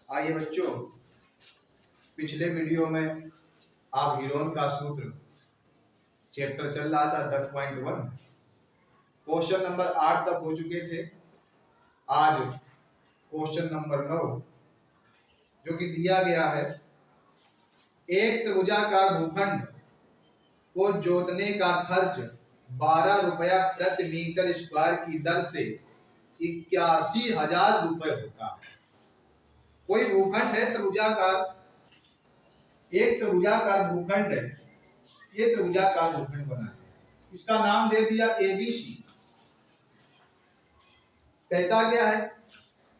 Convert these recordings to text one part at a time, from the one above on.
आइए बच्चों, पिछले वीडियो में आप हीरोन का सूत्र चैप्टर चल रहा था 10.1, क्वेश्चन नंबर 8 तक हो चुके थे। आज क्वेश्चन नंबर 9 जो कि दिया गया है, एक त्रिभुजाकार भूखंड को जोतने का खर्च 12 रुपया प्रति मीटर स्क्वायर की दर से 81,000 रुपए होता है। कोई भूखंड है त्रिभुजाकार, एक त्रिभुजाकार भूखंड है, ये त्रिभुजाकार भूखंड बना है, इसका नाम दे दिया एबीसी। कहता क्या है,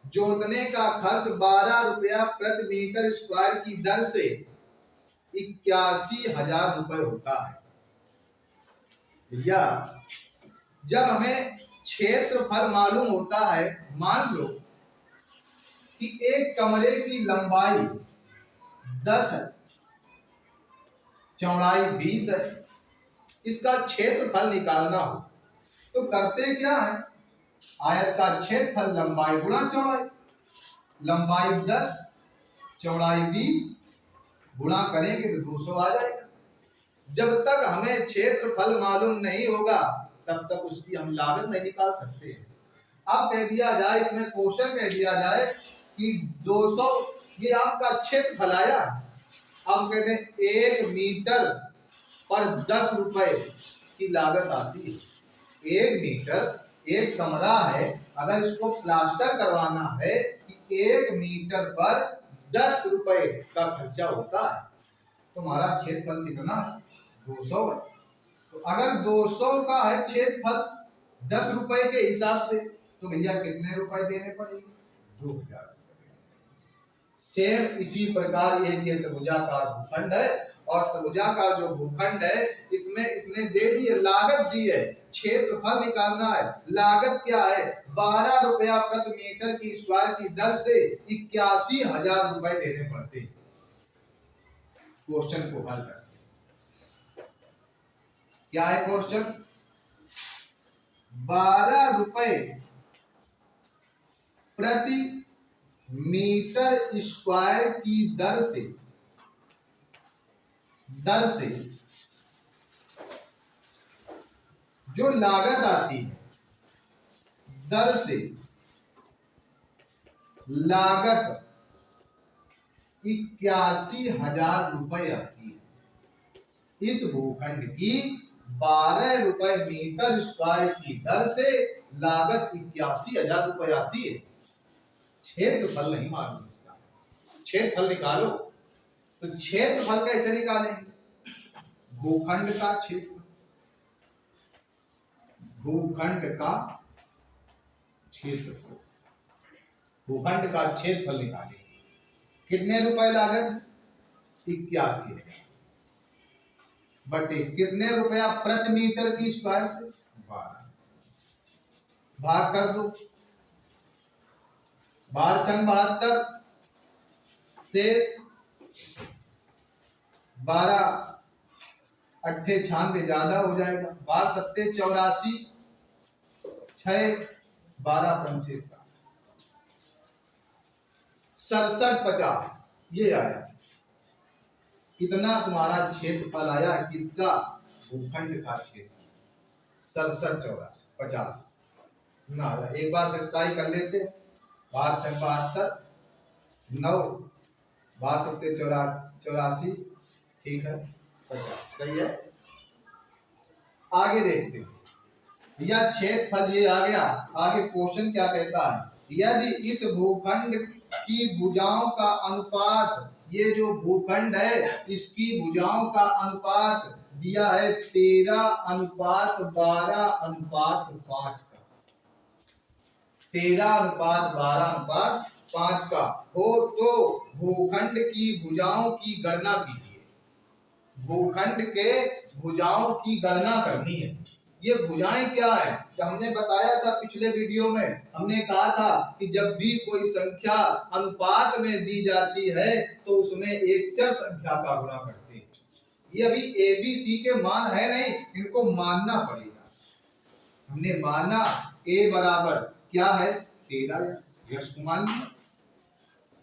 जोतने का खर्च 12 रुपया प्रति मीटर स्क्वायर की दर से 81,000 रुपए होता है। भैया जब हमें क्षेत्रफल मालूम होता है, मान लो कि एक कमरे की लंबाई 10 है, चौड़ाई 20 है, इसका क्षेत्रफल निकालना हो तो करते क्या है, आयत का क्षेत्रफल लंबाई गुणा चौड़ाई, लंबाई 10 चौड़ाई 20 गुणा करेंगे तो 200 आ जाएगा। जब तक हमें क्षेत्रफल मालूम नहीं होगा तब तक उसकी हम लागत नहीं निकाल सकते। अब कह दिया जाए, इसमें क्वेश्चन कह दिया जाए कि 200 ये आपका क्षेत्रफल आया। अब कहते हैं 1 मीटर पर 10 रुपए की लागत आती है। 1 मीटर, एक कमरा है, अगर इसको प्लास्टर करवाना है कि 1 मीटर पर 10 रुपए का खर्चा होता है, तो हमारा क्षेत्रफल कितना है, 200 है। तो अगर 200 का है क्षेत्रफल 10 रुपए के हिसाब से, तो भैया कितने रुपए देने पड़ेंगे, 2,000। सेम इसी प्रकार ये त्रिभुजाकार भूखंड है, और त्रिभुजाकार जो भूखंड है इसमें इसने दे दी है, लागत दी है, क्षेत्रफल निकालना है। लागत क्या है, 12 रुपया प्रति मीटर की स्क्वायर की दर से 81,000 रुपए देने पड़ते हैं। क्वेश्चन को हल करते क्या है क्वेश्चन, 12 रुपए प्रति मीटर स्क्वायर की दर से जो लागत आती है, दर से लागत 81,000 रुपए आती है। इस भूखंड की 12 रुपए मीटर स्क्वायर की दर से लागत 81,000 रुपए आती है। क्षेत्रफल नहीं मालूम, इसका क्षेत्रफल निकालो। तो क्षेत्रफल कैसे निकालेंगे, भूखंड का क्षेत्र, भूखंड का क्षेत्रफल, भूखंड का क्षेत्रफल निकालेंगे। कितने रुपए लागत, 81,000 बटे कितने रुपया प्रति मीटर की स्क्वायर से, 12, भाग कर दो, 12 छंग 72, शेष 12 अट्ठे 96 ज्यादा हो जाएगा, 12 सत्ते 84, 6 12 पंचे 67 50, ये आया। कितना तुम्हारा क्षेत्रफल आया, किसका, भूखंड का क्षेत्र, 67 84 50 ना। एक बार फिर ट्राई कर लेते, 12 छंग 72, 9 12 सत्ते 84, ठीक है, 50, सही है। आगे देखते हैं, यह क्षेत्रफल ये आ गया। आगे क्वेश्चन क्या कहता है, यदि इस भूखंड की भुजाओं का अनुपात, ये जो भूखंड है इसकी भुजाओं का अनुपात दिया है 13:12:5 का, 13:12:5 का हो तो भूखंड की भुजाओं की गणना कीजिए। भूखंड के भुजाओं की गणना करनी है। ये भुजाएं क्या है, जब हमने बताया था पिछले वीडियो में, हमने कहा था कि जब भी कोई संख्या अनुपात में दी जाती है तो उसमें एक चर संख्या का गुणा करते हैं। ये अभी ए बी सी के मान है नहीं, इनको मानना पड़ेगा। हमने माना a बराबर क्या है, 13, यश को मान लिया।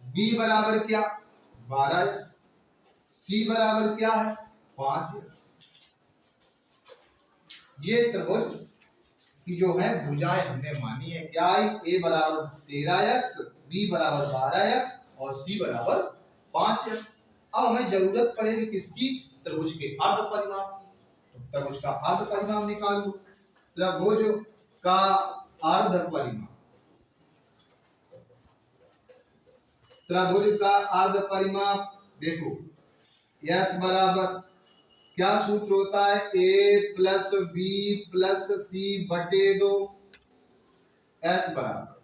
बी बराबर क्या 12x, सी बराबर क्या है 5x। ये त्रिभुज की जो है भुजाएं हमने मानी है, क्या आई, ए बराबर 13x, बी बराबर 12x और सी बराबर 5x। अब हमें जरूरत पड़ेगी किसकी, त्रिभुज के अर्ध परिमाप की। तो त्रिभुज का अर्ध परिमाप निकाल लो। त्रिभुज का अर्ध परिमाप, त्रिभुज का अर्ध परिमाप देखो, यस बराबर क्या सूत्र होता है, ए प्लस बी प्लस सी बटे 2। एस बराबर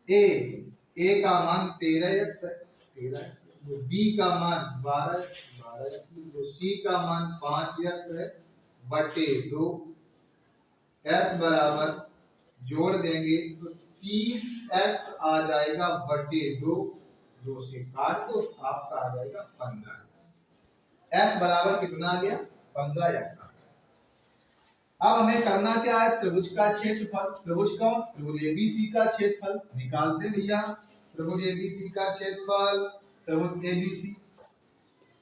ए का मान 13x है, 13x, बी का मान 12x, सी का मान 5x है बटे 2। एस बराबर जोड़ देंगे तो 30x आ जाएगा बटे 2, 2 से काट दो आपका आ जाएगा 15x। एस बराबर कितना आ गया 15x आ गया। अब हमें करना क्या है, त्रिभुज का क्षेत्रफल, त्रिभुज का, त्रिभुज एबीसी का क्षेत्रफल निकालते भैया। त्रिभुज एबीसी का क्षेत्रफल, त्रिभुज एबीसी,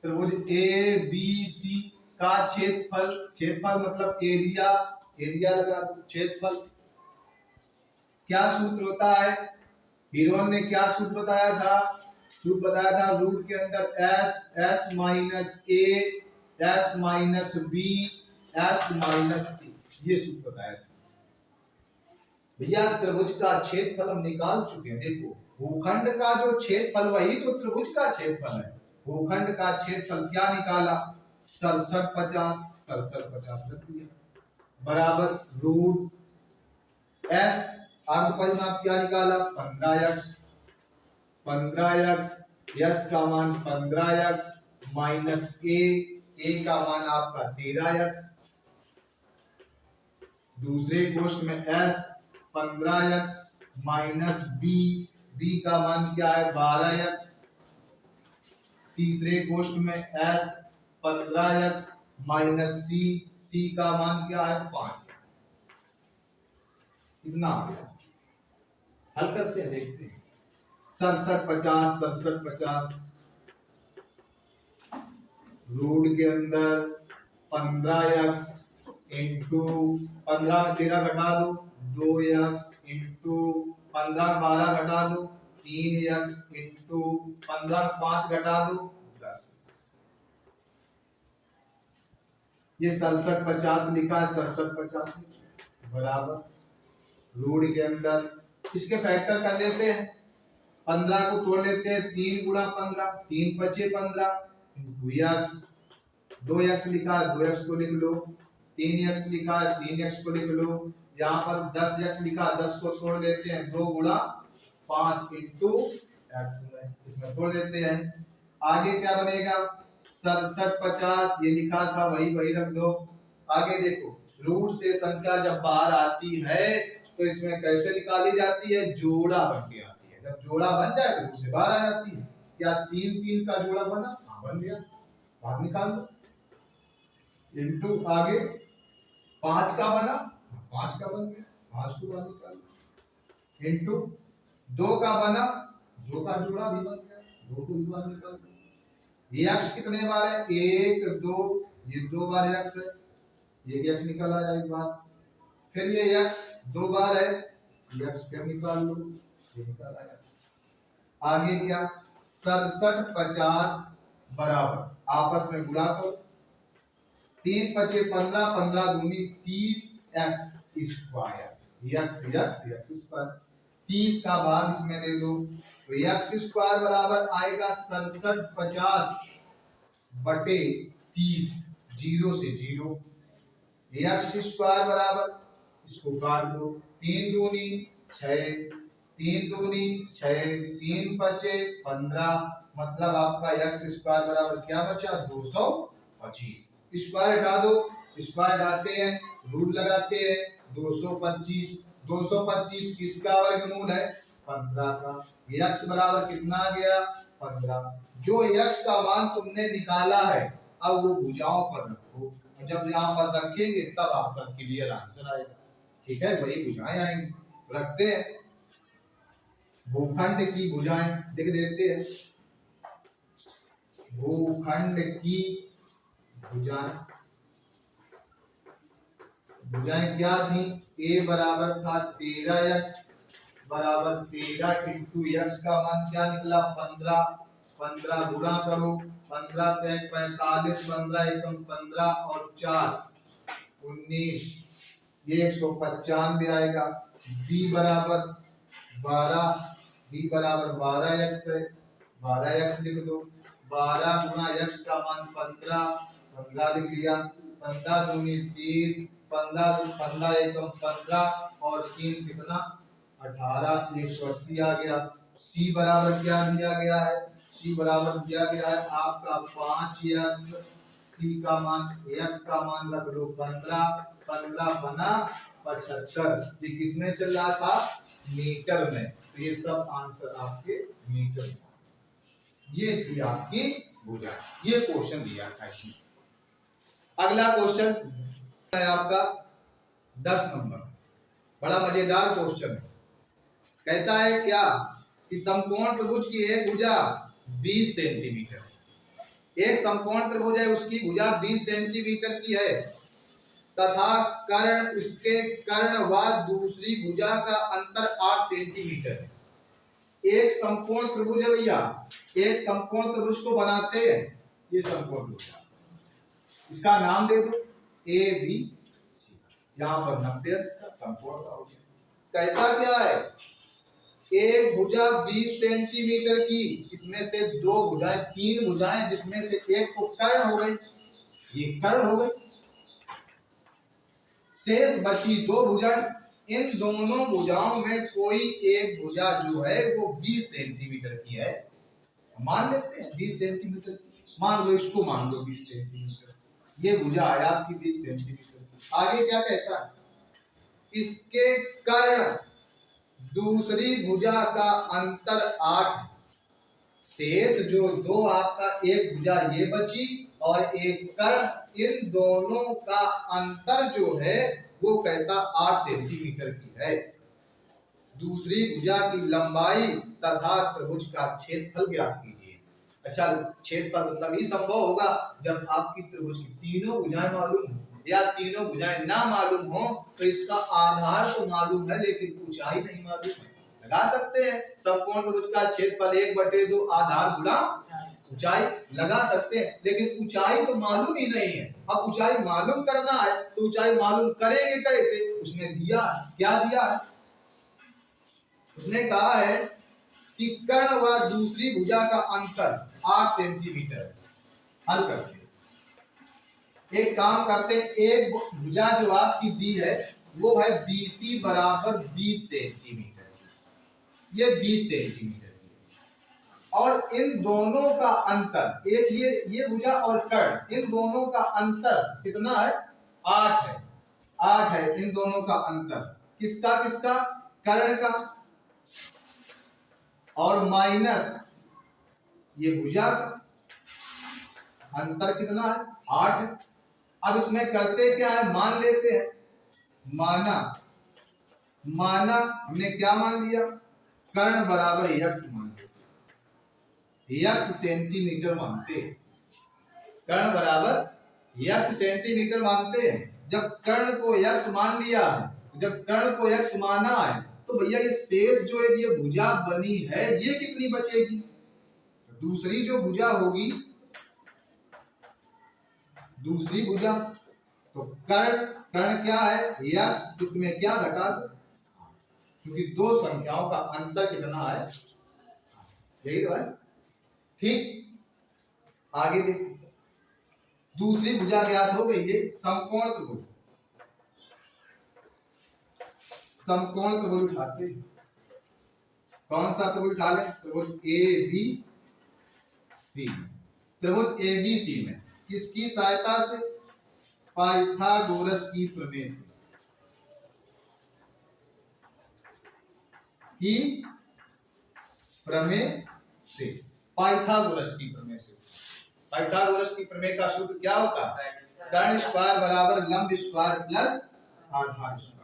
त्रिभुज एबीसी का क्षेत्रफल, क्षेत्रफल मतलब एरिया, एरिया लगा दो, क्षेत्रफल क्या सूत्र होता है, हीरोन ने क्या सूत्र बताया था, सूत्र बताया था रूट के अंदर S, S minus A, S minus B, S minus C, ये सूत्र बताया था भैया। त्रिभुज का क्षेत्रफल हम निकाल चुके हैं। देखो भूखंड का जो क्षेत्रफल वही तो त्रिभुज का क्षेत्रफल है। भूखंड का क्षेत्रफल क्या निकाला 6750, 6750 रख दिया बराबर रूट एस, अर्ध परिमाप क्या निकाला 15x, 15x, यस का मान 15x माइनस ए का मान आपका 13x, दूसरे गोष्ठ में s 15x माइनस बी का मान क्या है 12x, तीसरे गोष्ठ में s 15x माइनस सी का मान क्या है 5। कितना आ गया, हल करते हैं देखते हैं। 6750, 6750 रूट के अंदर 15x इंटू 15 में 13 घटा दो 2x इंटू 15 में 12 घटा दो 3x इंटू 15 में 5 घटा दो 10। ये 6750 लिखा है, 6750 बराबर रूट के अंदर इसके फैक्टर कर लेते हैं, 15 को तोड़ लेते हैं, 3 गुणा 15, 3 पचे 15 इंटू x, 2x लिखा है 2x को लिख लो, 3x लिखा है 3x को लिख लो, यहाँ पर 10x लिखा 10 को तोड़ लेते हैं 2 गुणा 5 इंटू x में, इसमें तोड़ लेते हैं। आगे क्या बनेगा 6750, ये लिखा था वही रख दो। आगे देखो रूट से संख्या जब बाहर आती है तो इसमें कैसे निकाली जाती है, जोड़ा बन के आती है। जब जोड़ा बन जाए तो रूट से बाहर आ जाती है। क्या 3 का जोड़ा बना, हाँ बन गया, बाहर निकाल दो। इंटू आगे 5 का बना, 5 का बन गया, 5 को बाहर निकाल दो। इंटू 2 का बना, 2 का जोड़ा भी बन गया, 2 को भी बाहर निकाल दो। ये x कितने बार है 1 2, ये 2 बार x है, ये भी x निकल आया एक बार। फिर ये x 2 बार है, ये x फिर निकाल लो, ये निकल आया। आगे क्या 6750 बराबर आपस में गुणा करो, 3 पचे 15, 15 दूनी 30x स्क्वायर, x स्क्वायर, 30 का भाग इसमें दे दो तो x स्क्वायर बराबर आएगा 6750 बटे 30, 0 से 0, x स्क्वायर बराबर इसको काट दो, 3 दूनी 6, 3 दूनी 6, 3 पचे 15, मतलब आपका x स्क्वायर बराबर क्या बचा 225। स्क्वायर हटा दो, स्क्वायर हटाते हैं रूट लगाते हैं 225, 225 किसका वर्गमूल है 15 का। x बराबर कितना आ गया 15। जो x का मान तुमने निकाला है अब वो भुजाओं पर रखो, जब यहाँ पर रखेंगे तब आपका क्लियर आंसर आएगा। ठीक है, वही भुजाएं आएंगी, रखते हैं। भूखंड की भुजाएं लिख देते हैं। भूखंड की भुजाएं भुजाएं क्या थी? ए बराबर था 13x बराबर 13 इंटू एक्स का मान क्या निकला? 15। 15 गुणा करो, 15 3 45, 15 एकम 15 और 4 19, ये 195 आएगा। बी बराबर 12, बी बराबर 12x है, 12x लिख दो। 12 गुना x का मान 15, 15 लिख लिया। 15 दूनी 30, 15 एकम 15 और 3 कितना? 18, 180 आ गया। सी बराबर क्या दिया गया है? सी बराबर दिया गया है आपका 5x। सी का मान x का मान रख लो 15, 15 बना 75। ये किसमें चल रहा था? मीटर में। तो ये सब आंसर आपके मीटर में। ये थी आपकी भुजा। ये क्वेश्चन दिया था इसमें। अगला क्वेश्चन है आपका 10 नंबर। बड़ा मजेदार क्वेश्चन है। कहता है क्या कि समकोण त्रिभुज की एक भुजा 20 सेंटीमीटर, एक समकोण त्रिभुज है उसकी भुजा 20 सेंटीमीटर की है तथा कर्ण उसके कर्ण व दूसरी भुजा का अंतर 8 सेंटीमीटर है। एक समकोण त्रिभुज है भैया, एक समकोण त्रिभुज को बनाते हैं। ये समकोण त्रिभुज, इसका नाम दे दो ए बी सी। यहां पर 90 इसका समकोण का हो गया। कहता क्या है? एक भुजा 20 सेंटीमीटर की, इसमें से दो भुजाएं, तीन भुजाएं, जिसमें से एक को कर्ण हो गई, ये कर्ण हो गई। शेष बची दो भुजाएं। इन दोनों भुजाओं में कोई एक भुजा जो है वो 20 सेंटीमीटर की है। मान लेते हैं 20 सेंटीमीटर, मान लो इसको, मान लो 20 सेंटीमीटर। ये भुजा है आपकी 20 सेंटीमीटर। आगे क्या कहता है? इसके कर्ण दूसरी भुजा का अंतर 8। शेष जो दो आपका, एक भुजा ये बची और एक कर्ण, इन दोनों का अंतर जो है वो कहता 8 सेंटीमीटर की है। दूसरी भुजा की लंबाई तथा त्रिभुज का क्षेत्रफल ज्ञात कीजिए। अच्छा, क्षेत्रफल मतलब ही संभव होगा जब आपकी त्रिभुज की तीनों भुजाएं मालूम हो या तीनों भुजाएं ना मालूम हो तो इसका आधार तो मालूम है लेकिन ऊंचाई नहीं मालूम है। लगा सकते हैं समकोण त्रिभुज का क्षेत्रफल 1/2 आधार गुणा ऊंचाई, लगा सकते हैं, लेकिन ऊंचाई तो मालूम ही नहीं है। अब ऊंचाई मालूम करना है तो ऊंचाई मालूम करेंगे कैसे? उसने दिया है, क्या दिया है? उसने कहा है कि कर्ण व दूसरी भुजा का अंतर 8 सेंटीमीटर है। हल करते हैं, एक काम करते हैं। एक भुजा जो आपकी दी है वो है BC बराबर 20 सेंटीमीटर, ये 20 सेंटीमीटर और इन दोनों का अंतर, एक ये भुजा और कर्ण, इन दोनों का अंतर कितना है? 8 है। 8 है इन दोनों का अंतर। किसका किसका? कर्ण का, और माइनस ये भुजा का। अंतर कितना है? 8 है। अब इसमें करते क्या है? मान लेते हैं। माना हमने क्या मान लिया? कर्ण बराबर x मान लिया, x सेंटीमीटर मानते हैं। कर्ण बराबर x सेंटीमीटर मानते हैं। जब कर्ण को x मान लिया है, जब कर्ण को x माना है तो भैया ये शेष जो है ये भुजा बनी है, ये कितनी बचेगी? दूसरी जो भुजा होगी, दूसरी भुजा, तो कर्ण क्या है? x, इसमें क्या घटा दो, क्योंकि दो संख्याओं का अंतर कितना है? यही तो है। ठीक, आगे देखो। दूसरी भुजा ज्ञात हो गई है, समकोण त्रिभुज। समकोण त्रिभुज उठाते हैं। कौन सा त्रिभुज उठा लें? त्रिभुज ABC। त्रिभुज ABC में किसकी सहायता से? पाइथागोरस की प्रमेय से। पाइथागोरस की प्रमेय से। पाइथागोरस की प्रमेय का सूत्र क्या होता है? कर्ण स्क्वायर बराबर लंब स्क्वायर प्लस आधार स्क्वायर।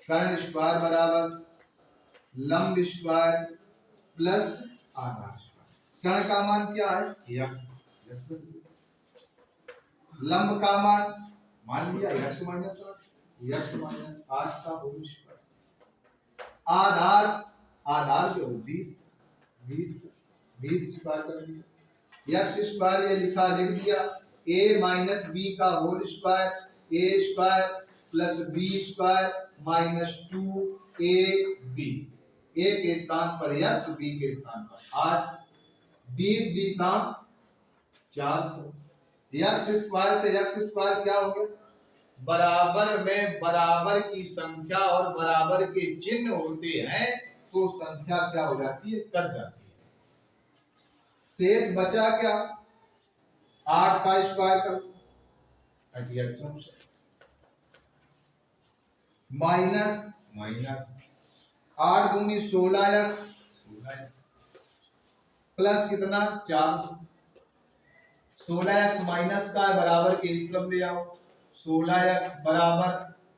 कर्ण स्क्वायर बराबर लंब स्क्वायर प्लस आधार स्क्वायर। कर्ण का मान क्या है? यक्स। लंब का मान लिया यक्स माइनस 8 का होल स्क्वायर। आधार आधार जो 20 स्क्वायर कर दिया। यक्स स्क्वायर ये लिख दिया a माइनस बी का whole square A square plus B square minus 2ab। A के स्थान पर यक्स, बी के स्थान पर 8। 20 20 400। यक्स स्क्वायर से यक्स स्क्वायर क्या हो गया? बराबर में बराबर की संख्या और बराबर के चिन्ह होते हैं तो संख्या क्या हो जाती है? कट जाती है। शेष बचा क्या? 8 का स्क्वायर करो 38 माइनस 8 दूनी 16 प्लस कितना? 400। 16x माइनस का बराबर के इस तरफ ले आओ। 16x बराबर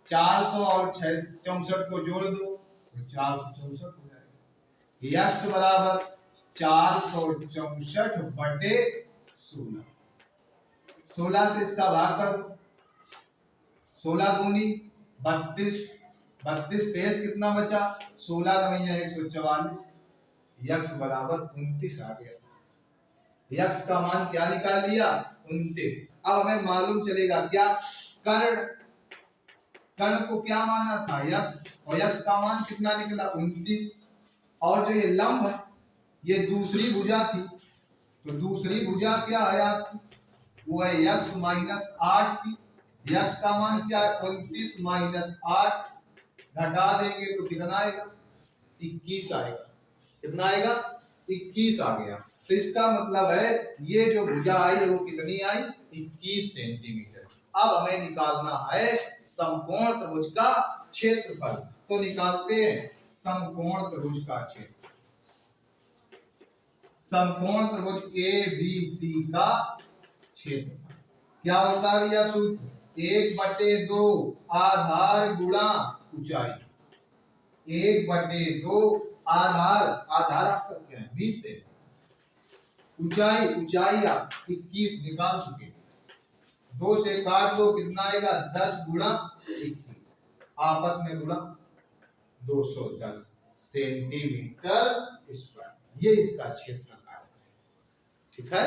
400 और 64 को जोड़ दो तो 464 हो जाएगा। x बराबर 464 बटे 16। 16 से इसका भाग कर दो। 16 दूनी 32 शेष कितना बचा? 16 नवैया 144। x बराबर 29 आ गया। यक्स का मान क्या निकाल लिया? 29। अब हमें मालूम चलेगा क्या? कर्ण को क्या माना था? यक्स, और यक्स का मान कितना निकला? 29। और जो ये लंब है ये दूसरी भुजा थी, तो दूसरी भुजा क्या है आपकी? वो है यक्स माइनस 8 की। यक्स का मान क्या है? 29 माइनस 8 घटा देंगे तो कितना आएगा? 21 आएगा। कितना आएगा? 21 आ गया। तो इसका मतलब है ये जो भुजा आई वो कितनी आई? 21 सेंटीमीटर। अब हमें निकालना है समकोण त्रिभुज का क्षेत्रफल। तो निकालते हैं समकोण त्रिभुज का क्षेत्रफल। समकोण त्रिभुज ABC का क्षेत्रफल क्या होता है भैया? सूत्र 1/2 आधार गुणा ऊंचाई। 1/2 आधार आपका क्या है? 20 से। ऊंचाई आप 21 निकाल चुके। 2 से काट दो कितना आएगा? 10 गुणा 21 आपस में गुणा 210 सेंटीमीटर स्क्वायर। ये इसका क्षेत्रफल है। ठीक है।